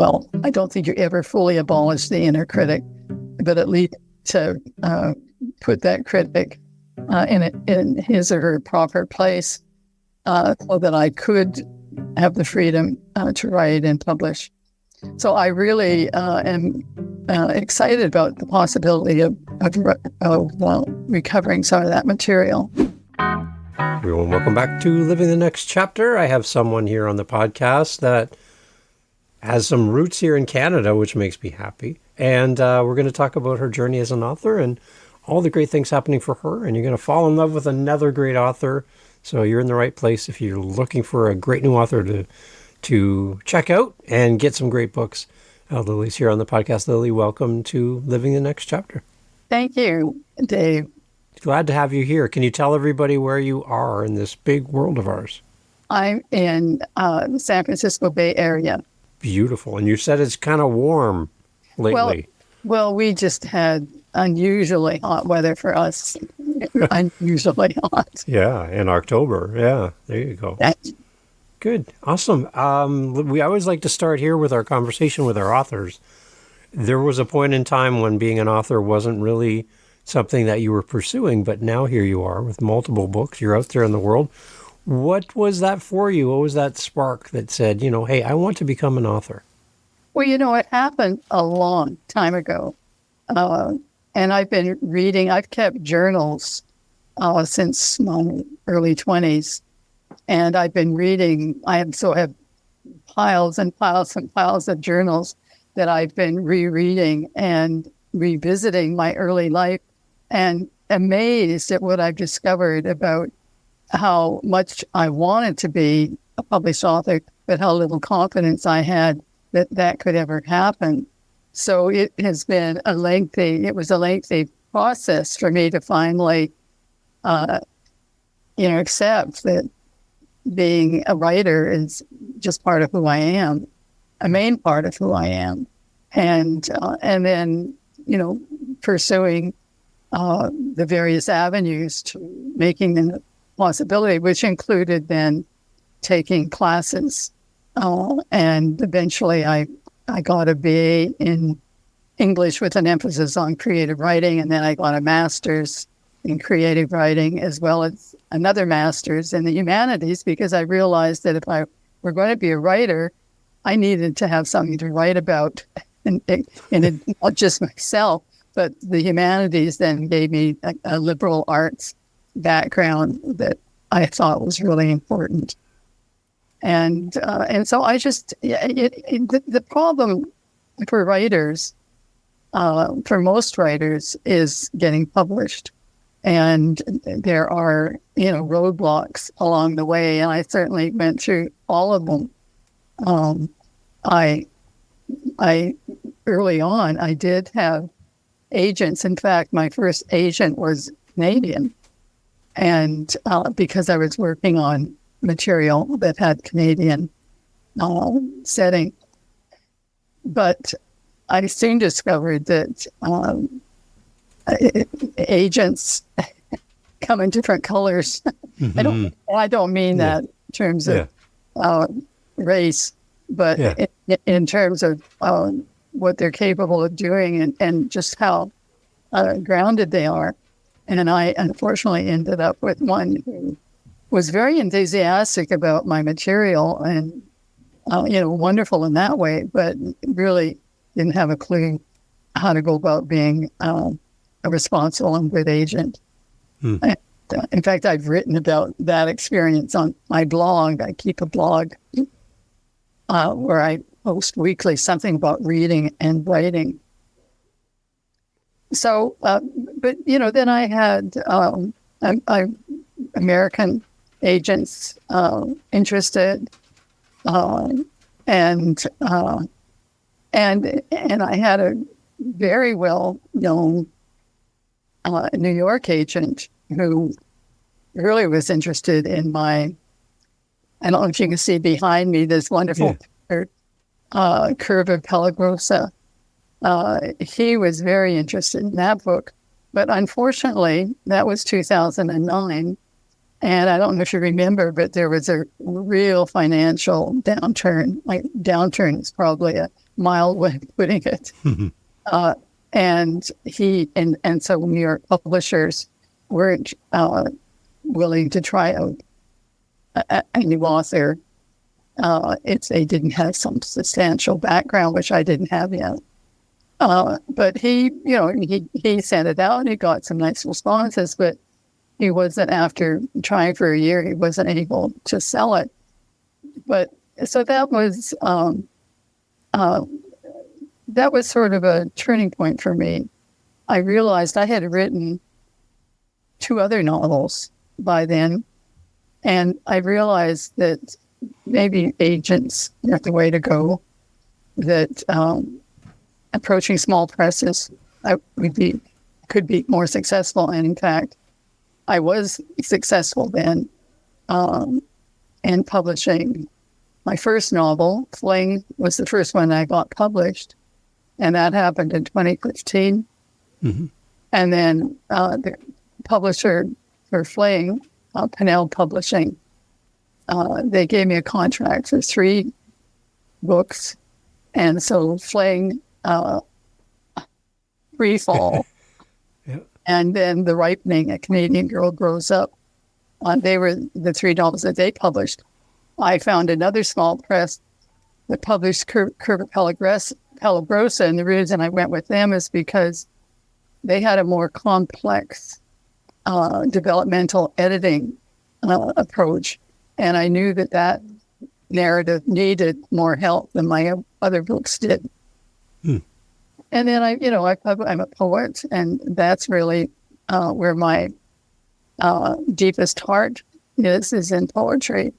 well, I don't think you ever fully abolish the inner critic, but at least to put that critic in his or her proper place, so that I could have the freedom to write and publish. So I really am excited about the possibility of recovering some of that material. Everyone, welcome back to Living the Next Chapter. I have someone here on the podcast that has some roots here in Canada, which makes me happy. And we're going to talk about her journey as an author and all the great things happening for her. And you're going to fall in love with another great author. So you're in the right place if you're looking for a great new author to check out and get some great books. Lily's here on the podcast. Lily, welcome to Living the Next Chapter. Thank you, Dave. Glad to have you here. Can you tell everybody where you are in this big world of ours? I'm in the San Francisco Bay Area. Beautiful. And you said it's kind of warm lately. Well, we just had unusually hot weather for us. Unusually hot. Yeah, in October. Yeah, there you go. Good. Awesome. We always like to start here with our conversation with our authors. There was a point in time when being an author wasn't really something that you were pursuing, but now here you are with multiple books. You're out there in the world. What was that for you? What was that spark that said, hey, I want to become an author? Well, it happened a long time ago. And I've been reading, I've kept journals since my early 20s. And I've been reading, I have piles and piles and piles of journals that I've been rereading and revisiting my early life, and amazed at what I've discovered about how much I wanted to be a published author, but how little confidence I had that could ever happen. So it was a lengthy process for me to finally, accept that being a writer is just part of who I am, a main part of who I am. And then, pursuing the various avenues to making them a possibility, which included then taking classes. And eventually I got a BA in English with an emphasis on creative writing, and then I got a master's in creative writing, as well as another master's in the humanities, because I realized that if I were going to be a writer, I needed to have something to write about, and not just myself, but the humanities then gave me a liberal arts background that I thought was really important. And so I just, the problem for writers, for most writers, is getting published. And there are, roadblocks along the way. And I certainly went through all of them. I early on, I did have agents. In fact, my first agent was Canadian. And because I was working on material that had Canadian setting. But I soon discovered that agents come in different colors. Mm-hmm. I don't mean that in terms of race, but in terms of what they're capable of doing and just how grounded they are. And I unfortunately ended up with one who was very enthusiastic about my material and, wonderful in that way, but really didn't have a clue how to go about being a responsible and good agent. And, in fact, I've written about that experience on my blog. I keep a blog where I post weekly something about reading and writing. So, but, then I had American agents interested, and I had a very well-known New York agent who really was interested in I don't know if you can see behind me this wonderful curve of Pellegrosa. He was very interested in that book, but unfortunately, that was 2009. And I don't know if you remember, but there was a real financial downturn. Like, downturn is probably a mild way of putting it. uh, and so New York publishers weren't willing to try out a new author if they didn't have some substantial background, which I didn't have yet. But he sent it out and he got some nice responses, but he wasn't, after trying for a year, he wasn't able to sell it. But so that was sort of a turning point for me. I realized I had written 2 other novels by then, and I realized that maybe agents are the way to go, that approaching small presses could be more successful. And in fact, I was successful then in publishing my first novel. Fling was the first one I got published, and that happened in 2015. Mm-hmm. And then the publisher for Fling, Pinnell Publishing, they gave me a contract for 3 books. And so Fling, Free Fall, yep. And then The Ripening, A Canadian Girl Grows Up. They were the 3 novels that they published. I found another small press that published Curva Pelagrosa, and the reason I went with them is because they had a more complex developmental editing approach, and I knew that narrative needed more help than my other books did. And then I'm a poet, and that's really where my deepest heart is in poetry.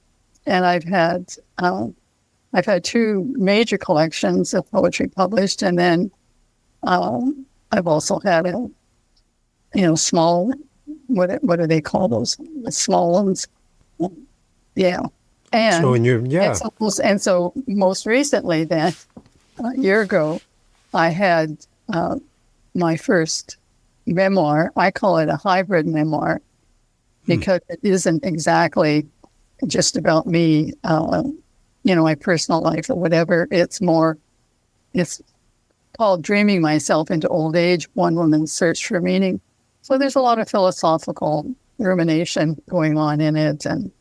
And I've had 2 major collections of poetry published, and then I've also had small, what do they call those? Small ones. Yeah. And so and so most recently, then a year ago, I had my first memoir. I call it a hybrid memoir because it isn't exactly just about me, my personal life or whatever. It's called Dreaming Myself into Old Age, One Woman's Search for Meaning. So there's a lot of philosophical rumination going on in it. And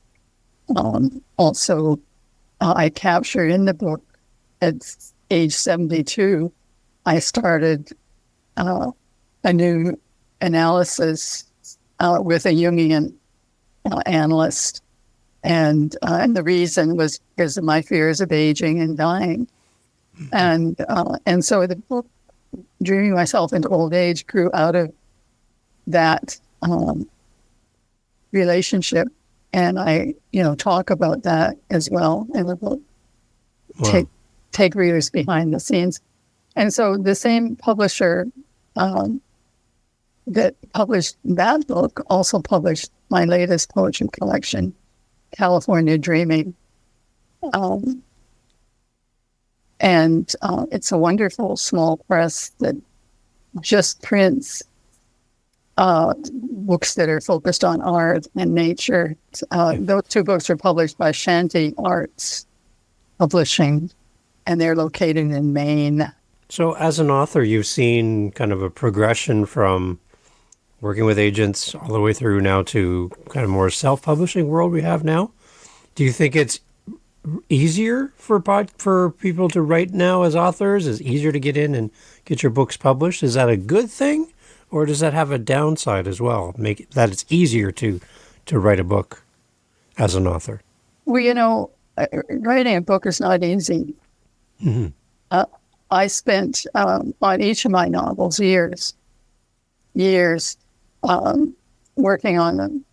also I capture in the book, at age 72, I started a new analysis with a Jungian analyst. And the reason was because of my fears of aging and dying. And so the book, Dreaming Myself into Old Age, grew out of that relationship. And I, talk about that as well in the book. Wow. Take readers behind the scenes. And so the same publisher that published that book also published my latest poetry collection, California Dreaming. And it's a wonderful small press that just prints books that are focused on art and nature. Those 2 books were published by Shanty Arts Publishing, and they're located in Maine. So as an author, you've seen kind of a progression from working with agents all the way through now to kind of more self-publishing world we have now. Do you think it's easier for people to write now as authors? Is it easier to get in and get your books published? Is that a good thing, or does that have a downside as well? Make it that it's easier to write a book as an author? Well, writing a book is not easy. Mm-hmm. I spent on each of my novels years working on them.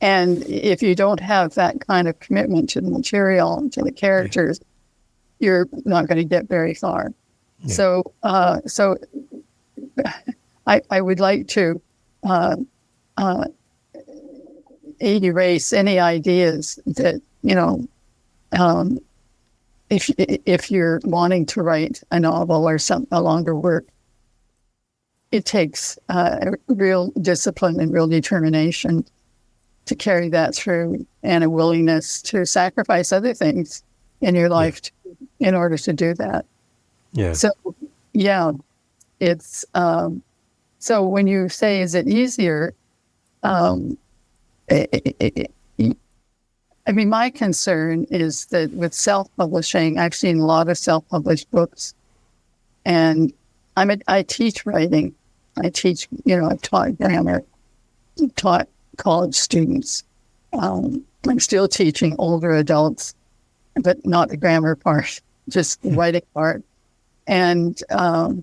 And if you don't have that kind of commitment to the material, to the characters, you're not going to get very far. Yeah. So I would like to erase any ideas that, if you're wanting to write a novel or a longer work, it takes real discipline and real determination to carry that through, and a willingness to sacrifice other things in your life in order to do that. Yeah. So, yeah, it's so when you say, is it easier? Um, I mean, my concern is that with self-publishing, I've seen a lot of self-published books, and I teach writing. I teach, I've taught grammar, taught college students. I'm still teaching older adults, but not the grammar part, just the writing part. And so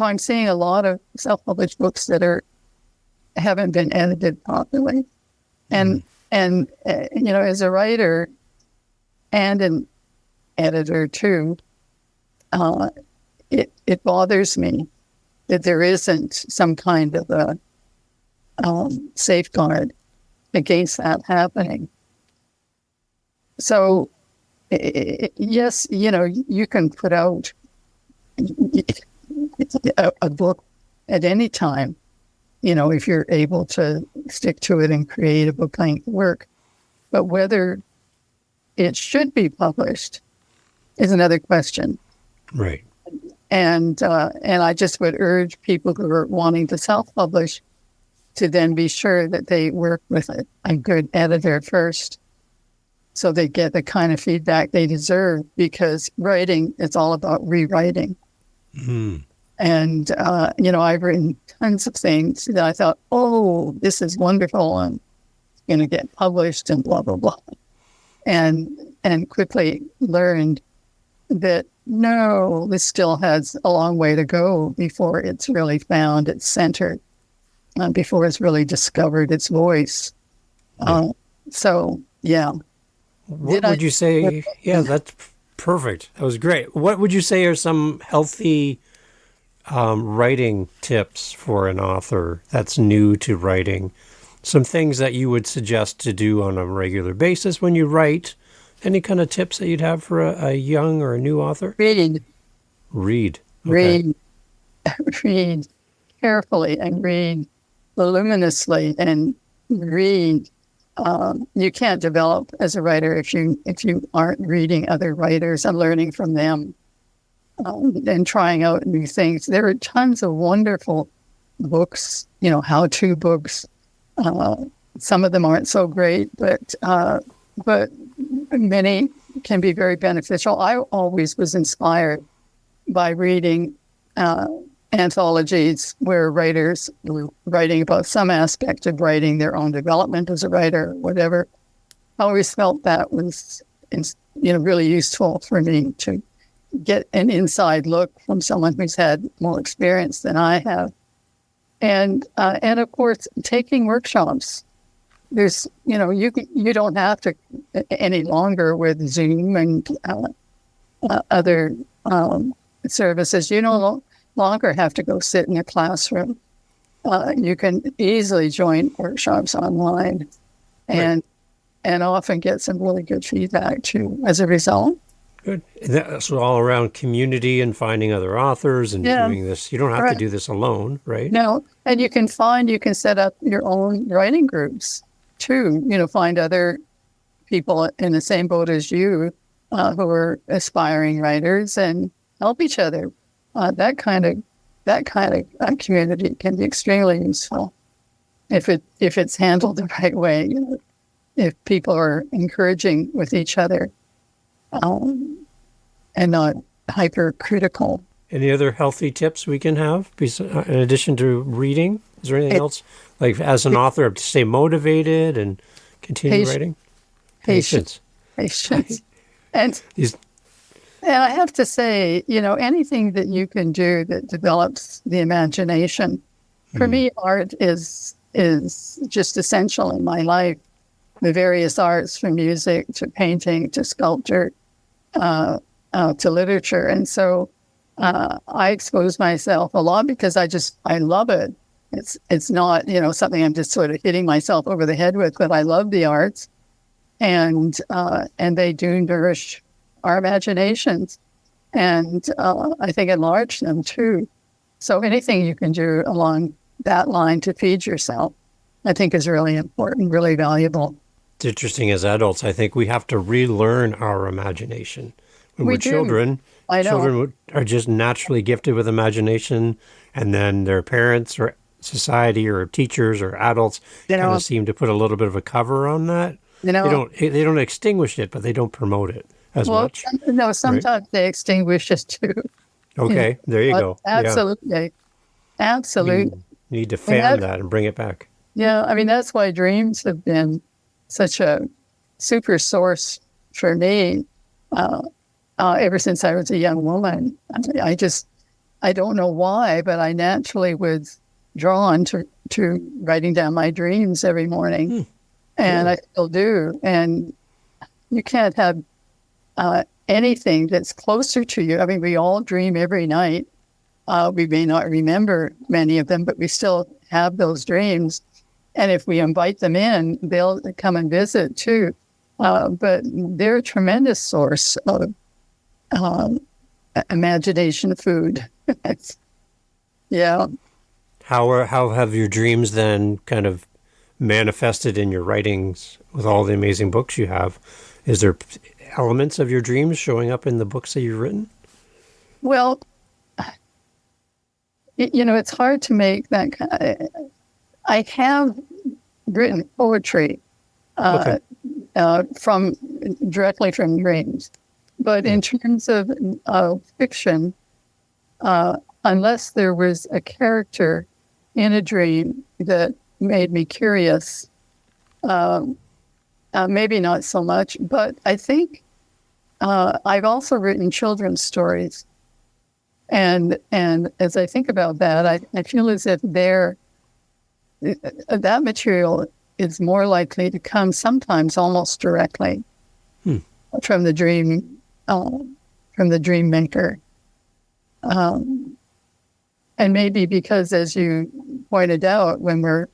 I'm seeing a lot of self-published books that haven't been edited properly. And as a writer and an editor too, it bothers me that there isn't some kind of a safeguard against that happening. So, yes, you can put out a book at any time, if you're able to stick to it and create a book-length work. But whether it should be published is another question. Right. And I just would urge people who are wanting to self-publish to then be sure that they work with a good editor first, so they get the kind of feedback they deserve, because writing is all about rewriting. Mm. And, I've written tons of things that I thought, oh, this is wonderful, and it's going to get published and blah, blah, blah. And quickly learned that, no, this still has a long way to go before it's really found its center, before it's really discovered its voice. Yeah. So, yeah. What would you say? Yeah, that's perfect. That was great. What would you say are some healthy writing tips for an author that's new to writing? Some things that you would suggest to do on a regular basis when you write. Any kind of tips that you'd have for a young or a new author? Read. Okay. Read carefully, and read voluminously, and read. You can't develop as a writer if you aren't reading other writers and learning from them, and trying out new things. There are tons of wonderful books, how-to books. Some of them aren't so great, but many can be very beneficial. I always was inspired by reading anthologies where writers were writing about some aspect of writing, their own development as a writer, whatever. I always felt that was, really useful for me to get an inside look from someone who's had more experience than I have. And of course, taking workshops. There's, you don't have to any longer with Zoom and other services. You no longer have to go sit in a classroom. You can easily join workshops online, and often get some really good feedback too as a result. Good. That's all around community and finding other authors and doing this. You don't have to do this alone, right? No, and you can set up your own writing groups too. Find other people in the same boat as you who are aspiring writers, and help each other. That kind of community can be extremely useful if it's handled the right way. If people are encouraging with each other, and not hypercritical. Any other healthy tips we can have in addition to reading? Is there anything else, like as an author, to stay motivated and continue writing? Patience. And I have to say, anything that you can do that develops the imagination. For me, art is just essential in my life. The various arts, from music to painting to sculpture to literature. And so I expose myself a lot because I love it. It's not, something I'm just sort of hitting myself over the head with, but I love the arts, and they do nourish our imaginations, and I think enlarge them too. So anything you can do along that line to feed yourself, I think is really important, really valuable. It's interesting, as adults, I think we have to relearn our imagination. When We we're do. children, I know. are just naturally gifted with imagination, and then their parents or society or teachers or adults You kind know, of seem to put a little bit of a cover on that. you know, They don't extinguish it, but they don't promote it as well, much, no, right? sometimes they extinguish it too. You know, Okay, there you but go. Yeah, absolutely, we absolutely. need to I mean, fan that and bring it back. yeah, I mean, that's why dreams have been such a super source for me ever since I was a young woman. I don't know why, but I naturally was drawn to writing down my dreams every morning. And Really? I still do. And you can't have anything that's closer to you. I mean, we all dream every night. We may not remember many of them, but we still have those dreams. And if we invite them in, they'll come and visit too. But they're a tremendous source of imagination food. Yeah. How have your dreams then kind of manifested in your writings with all the amazing books you have? Is there elements of your dreams showing up in the books that you've written? Well, it's hard to make that. I have written poetry Okay. from directly from dreams, but in terms of fiction, unless there was a character in a dream that made me curious, maybe not so much. But I think I've also written children's stories, and as I think about that, I feel as if that material is more likely to come sometimes almost directly from the dream maker. And maybe because, as you pointed out, when we're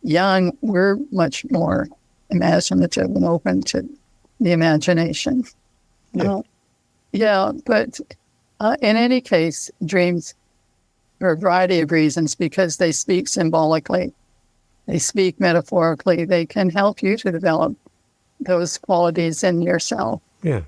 young, we're much more imaginative and open to the imagination. Yeah, but in any case, dreams, for a variety of reasons, because they speak symbolically, they speak metaphorically, they can help you to develop those qualities in yourself. Yeah.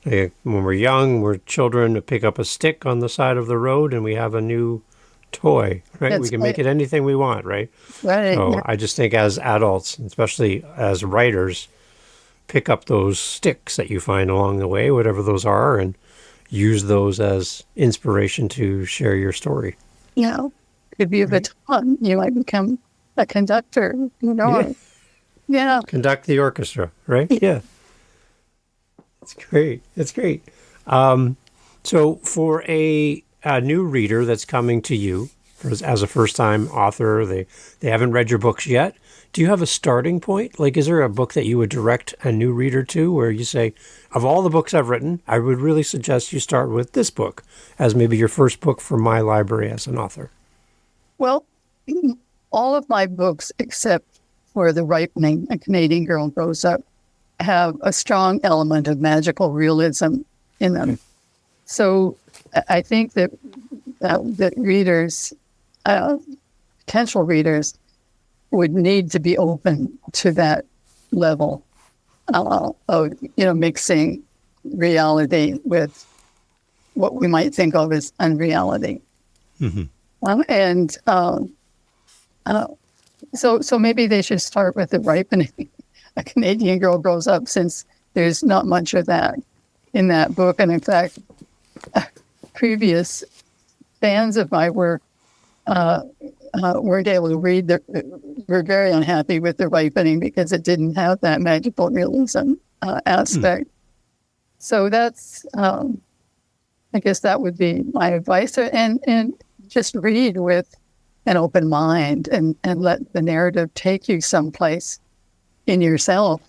When we're young, we're children to pick up a stick on the side of the road and we have a new toy, right? That's We can right. make it anything we want, right? Right. So I just think as adults, especially as writers, pick up those sticks that you find along the way, whatever those are, and use those as inspiration to share your story. Could be a baton. You might become a conductor. Yeah. Yeah. Conduct the orchestra, right? Yeah. It's great. It's great. So for a new reader that's coming to you as a first-time author, they haven't read your books yet. Do you have a starting point? Like, is there a book that you would direct a new reader to where you say, of all the books I've written, I would really suggest you start with this book as maybe your first book for my library as an author? Well, all of my books, except for The Ripening, A Canadian Girl Grows Up, have a strong element of magical realism in them. So I think that readers, potential readers, would need to be open to that level of mixing reality with what we might think of as unreality. So maybe they should start with The Ripening. A Canadian Girl Grows Up, since there's not much of that in that book. And in fact, previous fans of my work weren't able to read were very unhappy with The Ripening because it didn't have that magical realism aspect. So that's, I guess that would be my advice. And just read with an open mind and let the narrative take you someplace in yourself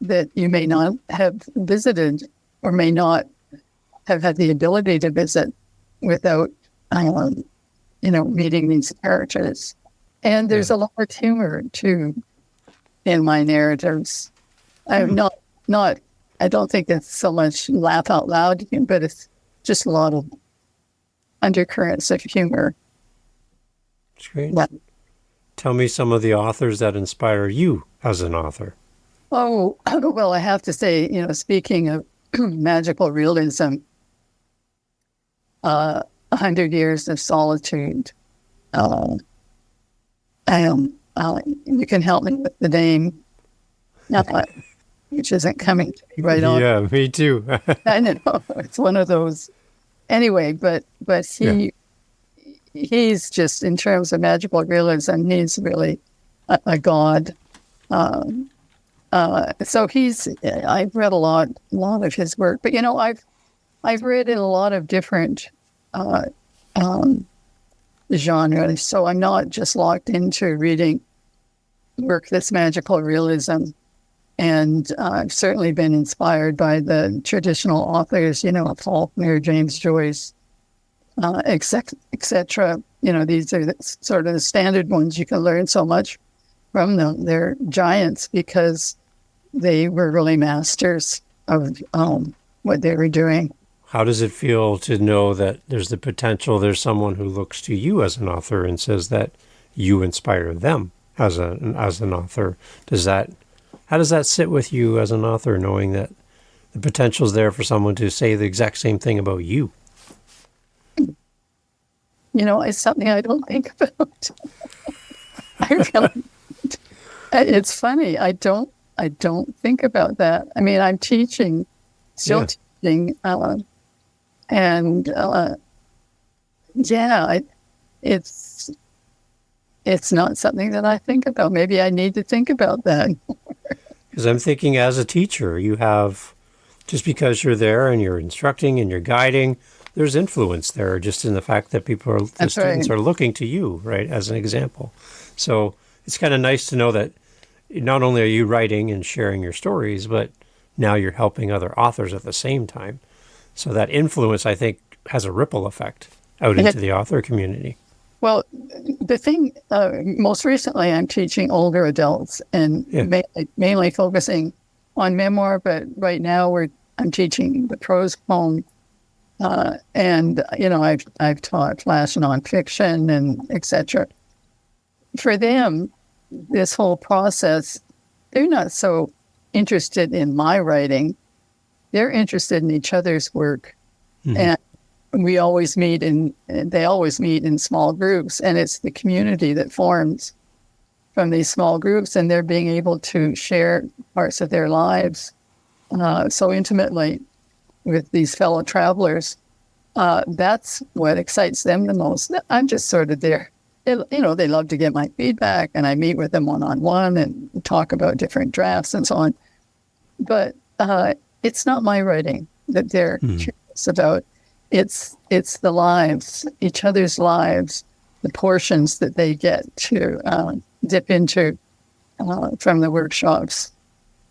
that you may not have visited or may not have had the ability to visit without, meeting these characters. And there's a lot of humor too in my narratives. I'm not. I don't think it's so much laugh out loud, but it's just a lot of undercurrents of humor. That's great. Yeah. Tell me some of the authors that inspire you as an author. Oh, well, I have to say, speaking of magical realism, 100 Years of Solitude. You can help me with the name, which isn't coming to me right on. Yeah, me too. I know it's one of those. Anyway, but he's just, in terms of magical realism, he's really a god. So I've read a lot of his work, but I've read in a lot of different genres. So I'm not just locked into reading work that's magical realism. And I've certainly been inspired by the traditional authors, Faulkner, James Joyce, etc. These are sort of the standard ones. You can learn so much from them. They're giants because they were really masters of what they were doing. How does it feel to know that there's the potential, there's someone who looks to you as an author and says that you inspire them as an author? How does that sit with you as an author, knowing that the potential is there for someone to say the exact same thing about you? It's something I don't think about. It's funny. I don't think about that. I mean, I'm teaching, still teaching, it's not something that I think about. Maybe I need to think about that. Because I'm thinking, as a teacher, you have, just because you're there and you're instructing and you're guiding, there's influence there, just in the fact that students are looking to you, right, as an example. So it's kind of nice to know that not only are you writing and sharing your stories, but now you're helping other authors at the same time. So that influence, I think, has a ripple effect out into the author community. Well, the thing, most recently, I'm teaching older adults and mainly focusing on memoir, but right now I'm teaching the prose poem. And I've taught flash nonfiction and etc. For them, this whole process, they're not so interested in my writing. They're interested in each other's work. Mm-hmm. And they always meet in small groups, and it's the community that forms from these small groups, and they're being able to share parts of their lives so intimately with these fellow travelers. That's what excites them the most. I'm just sort of there. They love to get my feedback, and I meet with them one-on-one and talk about different drafts and so on. But it's not my writing that they're curious about. It's the lives, each other's lives, the portions that they get to dip into from the workshops.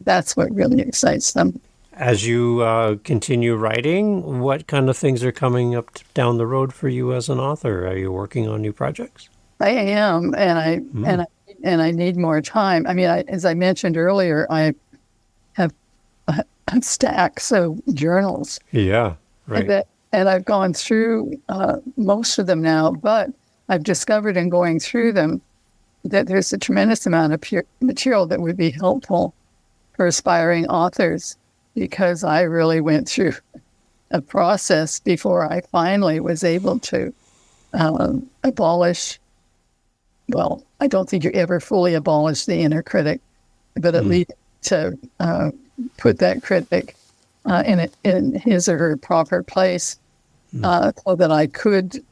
That's what really excites them. As you continue writing, what kind of things are coming up down the road for you as an author? Are you working on new projects? I am, and I need more time. I mean, as I mentioned earlier, I have stacks of journals. Yeah, right. And I've gone through most of them now, but I've discovered in going through them that there's a tremendous amount of material that would be helpful for aspiring authors, because I really went through a process before I finally was able to abolish. Well, I don't think you ever fully abolish the inner critic, but at least to put that critic in his or her proper place, so that I could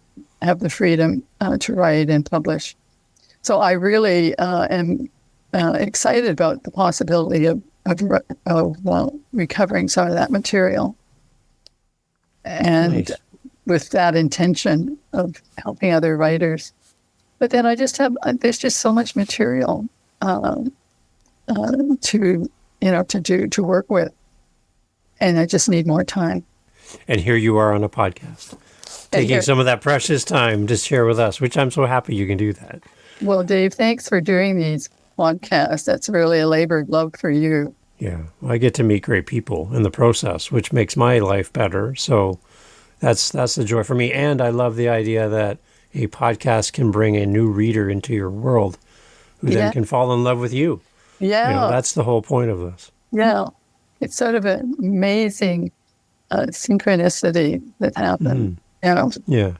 have the freedom to write and publish. So I really am excited about the possibility of recovering some of that material, and with that intention of helping other writers. But then there's just so much material to work with, and I just need more time. And here you are on a podcast, taking some of that precious time to share with us, which I'm so happy you can do that. Well, Dave, thanks for doing these podcasts. That's really a labor of love for you. Yeah, well, I get to meet great people in the process, which makes my life better. So that's the joy for me. And I love the idea that a podcast can bring a new reader into your world who then can fall in love with you. Yeah. That's the whole point of this. Yeah. It's sort of an amazing synchronicity that happened. You know, Yeah.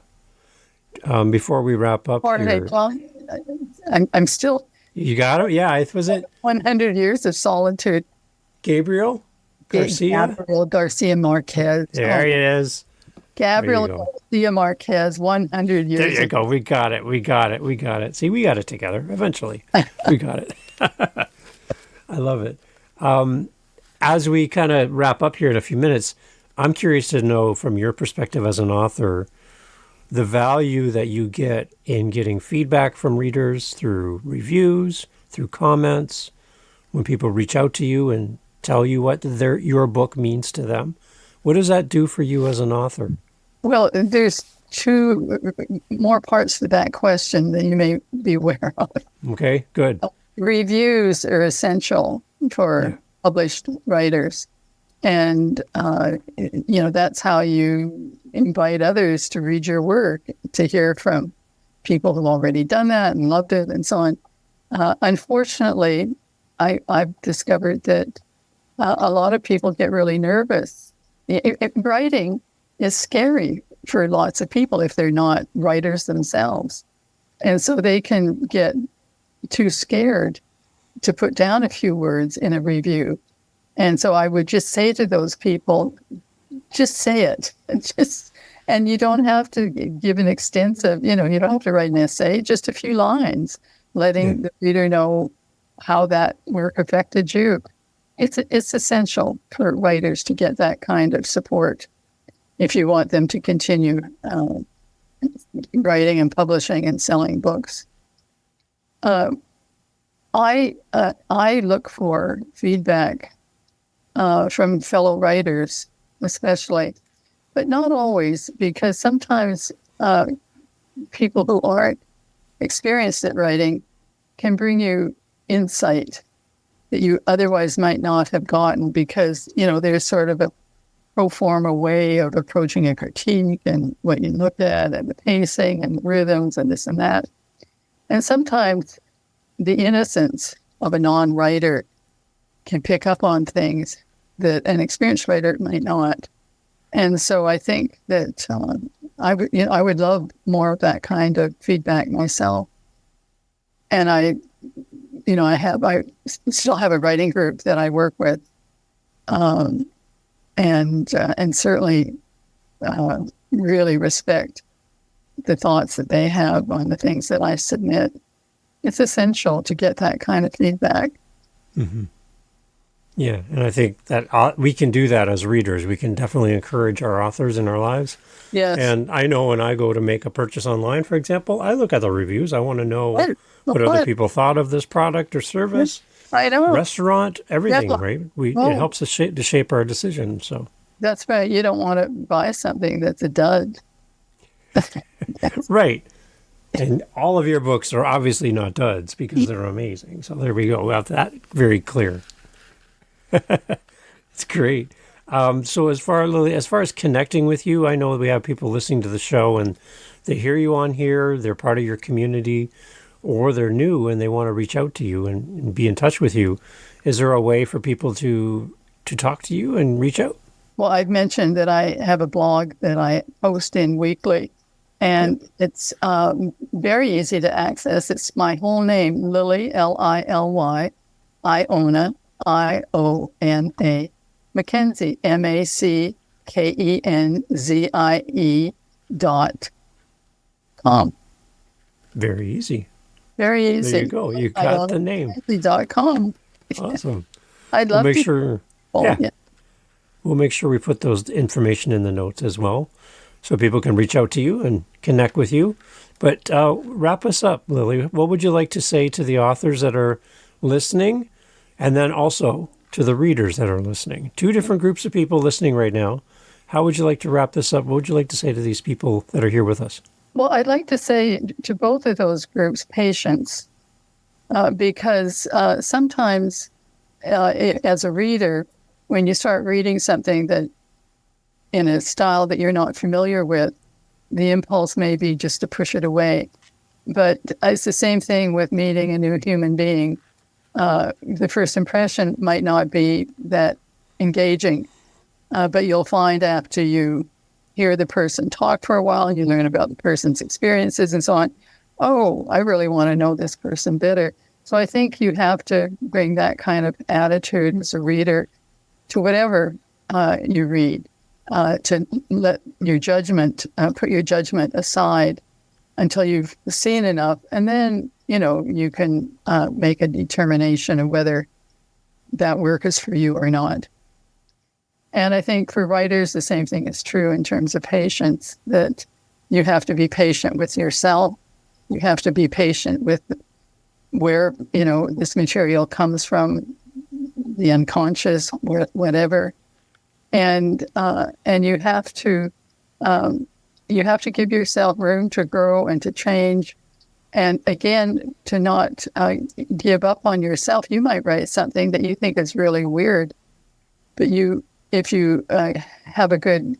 Before we wrap up or here, I'm still you got it? Yeah. Was it 100 years of solitude. Gabriel Garcia? Gabriel Garcia Marquez. There he is. There you Gabriel go. Garcia Marquez, 100 There years you ago. go. We got it. We got it. We got it. See, we got it together eventually. We got it. I love it. As we kind of wrap up here in a few minutes, I'm curious to know from your perspective as an author, the value that you get in getting feedback from readers through reviews, through comments, when people reach out to you and tell you what your book means to them. What does that do for you as an author? Well, there's two more parts to that question than you may be aware of. Okay, good. Reviews are essential for published writers. And, that's how you invite others to read your work, to hear from people who've already done that and loved it and so on. Unfortunately, I've discovered that a lot of people get really nervous. Writing is scary for lots of people if they're not writers themselves. And so they can get too scared to put down a few words in a review. And so I would just say to those people, just say it. And you don't have to give an extensive, you don't have to write an essay, just a few lines, letting the reader know how that work affected you. It's essential for writers to get that kind of support if you want them to continue writing and publishing and selling books. I look for feedback from fellow writers, especially, but not always, because sometimes people who aren't experienced at writing can bring you insight that you otherwise might not have gotten, because, there's sort of a pro forma way of approaching a critique and what you look at and the pacing and the rhythms and this and that. And sometimes the innocence of a non-writer can pick up on things that an experienced writer might not. And so I think that I would love more of that kind of feedback myself. And I still have a writing group that I work with, and certainly really respect the thoughts that they have on the things that I submit. It's essential to get that kind of feedback. Mm-hmm. Yeah, and I think that we can do that as readers. We can definitely encourage our authors in our lives. Yes. And I know when I go to make a purchase online, for example, I look at the reviews. I want to know what other people thought of this product or service. I know. Restaurant, everything, right? It helps us to shape our decision. So that's right. You don't want to buy something that's a dud. Right. And all of your books are obviously not duds because they're amazing. So there we go. We have that very clear. It's great. So as far as connecting with you, I know we have people listening to the show and they hear you on here, they're part of your community, or they're new and they want to reach out to you and be in touch with you. Is there a way for people to talk to you and reach out? Well, I've mentioned that I have a blog that I post in weekly, and it's very easy to access. It's my whole name, Lily, Lily, Iona, Iona, MacKenzie, MacKenzie.com. Very easy. Very easy. There you go. You got the name. .com. Awesome. I'd love we'll make to. Sure. Yeah. We'll make sure we put those information in the notes as well, so people can reach out to you and connect with you. But wrap us up, Lily. What would you like to say to the authors that are listening, and then also to the readers that are listening? Two different groups of people listening right now. How would you like to wrap this up? What would you like to say to these people that are here with us? Well, I'd like to say to both of those groups, patience, because sometimes as a reader, when you start reading something that in a style that you're not familiar with, the impulse may be just to push it away. But it's the same thing with meeting a new human being. The first impression might not be that engaging, but you'll find after you hear the person talk for a while, and you learn about the person's experiences and so on. Oh, I really want to know this person better. So I think you have to bring that kind of attitude as a reader to whatever you read, to let your judgment, put your judgment aside until you've seen enough. And then, you can make a determination of whether that work is for you or not. And I think for writers, the same thing is true in terms of patience, that you have to be patient with yourself. You have to be patient with where, this material comes from, the unconscious, whatever. And you have to give yourself room to grow and to change. And again, to not give up on yourself. You might write something that you think is really weird, but if you have a good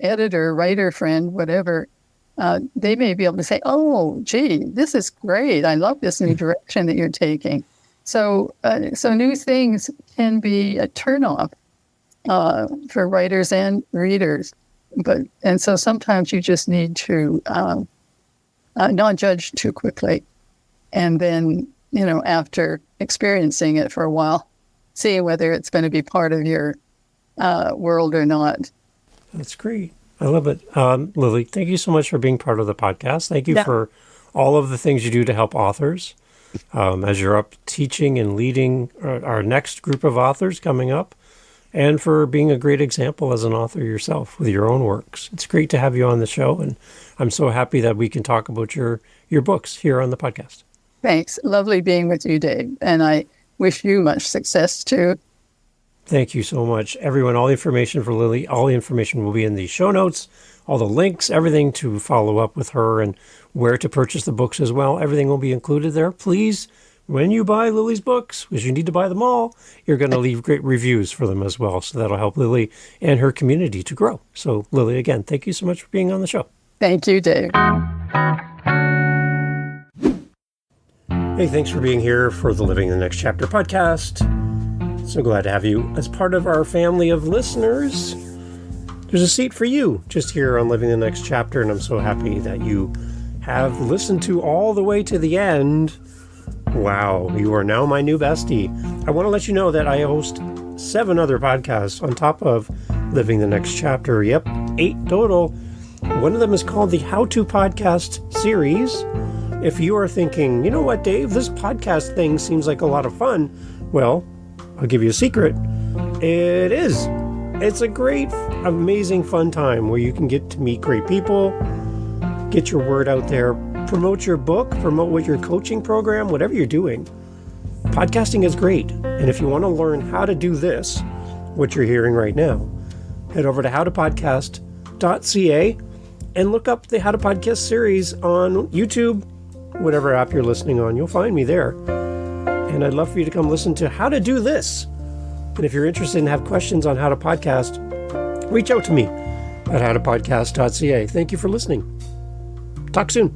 editor, writer friend, whatever, they may be able to say, "Oh, gee, this is great. I love this new direction that you're taking." So new things can be a turnoff for writers and readers. And so sometimes you just need to not judge too quickly. And then, after experiencing it for a while, see whether it's going to be part of your world or not. That's great. I love it. Lily, thank you so much for being part of the podcast. Thank you for all of the things you do to help authors as you're up teaching and leading our next group of authors coming up, and for being a great example as an author yourself with your own works. It's great to have you on the show, and I'm so happy that we can talk about your books here on the podcast. Thanks. Lovely being with you, Dave. And I wish you much success too. Thank you so much. Everyone, all the information for Lily, all the information will be in the show notes, all the links, everything to follow up with her and where to purchase the books as well. Everything will be included there. Please, when you buy Lily's books, because you need to buy them all, you're going to leave great reviews for them as well. So that'll help Lily and her community to grow. So Lily, again, thank you so much for being on the show. Thank you, Dave. Hey, thanks for being here for the Living the Next Chapter podcast. So glad to have you as part of our family of listeners. There's a seat for you just here on Living the Next Chapter, and I'm so happy that you have listened to all the way to the end. Wow, you are now my new bestie. I want to let you know that I host 7 other podcasts on top of Living the Next Chapter. Yep, 8 total. One of them is called the How To Podcast series. If you are thinking, you know what, Dave, this podcast thing seems like a lot of fun. Well, I'll give you a secret. It is. It's a great, amazing, fun time where you can get to meet great people, get your word out there, promote your book, promote what your coaching program, whatever you're doing. Podcasting is great. And if you want to learn how to do this, what you're hearing right now, head over to howtopodcast.ca and look up the How to Podcast series on YouTube, whatever app you're listening on. You'll find me there. And I'd love for you to come listen to how to do this. And if you're interested and have questions on how to podcast, reach out to me at howtopodcast.ca. Thank you for listening. Talk soon.